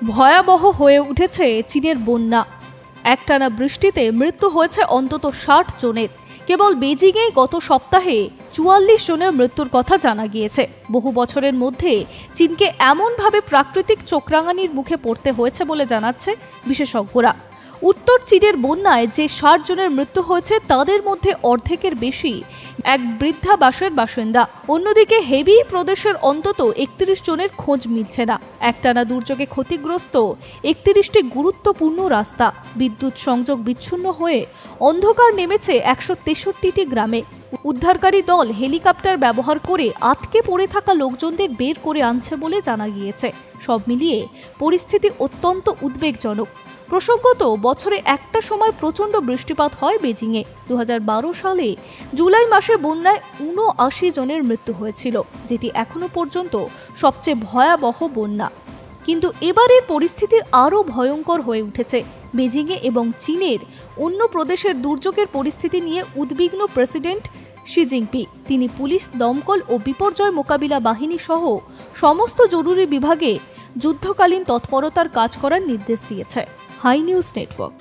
ভয়াবহ হয়ে উঠেছে চীনের বন্যা। একটানা বৃষ্টিতে মৃত্যু হয়েছে অন্তত ৬০ জনের। কেবল বেজিংয়ে গত সপ্তাহে ৪৪ জনের মৃত্যুর কথা জানা গিয়েছে। বহু বছরের মধ্যে চীনকে এমনভাবে প্রাকৃতিক চোখরাঙানির মুখে পড়তে হয়েছে বলে জানাচ্ছে বিশেষজ্ঞরা। উত্তর চীনের বন্যায় যে ৬০ জনের মৃত্যু হয়েছে তাদের মধ্যে অর্ধেকের বেশি এক বৃদ্ধাবাসের বাসিন্দা। অন্যদিকে হেবি প্রদেশের অন্তত ৩১ জনের খোঁজ মিলছে না। একটানা দুর্যোগে ক্ষতিগ্রস্ত ৩১টি গুরুত্বপূর্ণ রাস্তা, বিদ্যুৎ সংযোগ বিচ্ছিন্ন হয়ে অন্ধকার নেমেছে ১৬৩টি গ্রামে। উদ্ধারকারী দল হেলিকপ্টার ব্যবহার করে আটকে পড়ে থাকা লোকজনদের বের করে আনছে বলে জানা গিয়েছে। সব মিলিয়ে পরিস্থিতি অত্যন্ত উদ্বেগজনক। প্রসঙ্গত, বছরে একটা সময় প্রচণ্ড বৃষ্টিপাত হয় বেজিংয়ে। ২০১২ সালে জুলাই মাসে বন্যায় ৭৯ জনের মৃত্যু হয়েছিল, যেটি এখনো পর্যন্ত সবচেয়ে ভয়াবহ বন্যা। কিন্তু এবারের পরিস্থিতি আরও ভয়ঙ্কর হয়ে উঠেছে। বেজিংয়ে এবং চীনের অন্য প্রদেশের দুর্যোগের পরিস্থিতি নিয়ে উদ্বিগ্ন প্রেসিডেন্ট শি জিনপিং। তিনি পুলিশ, দমকল ও বিপর্যয় মোকাবিলা বাহিনী সহ সমস্ত জরুরি বিভাগে যুদ্ধকালীন তৎপরতার কাজ করার নির্দেশ দিয়েছে। Hi News network.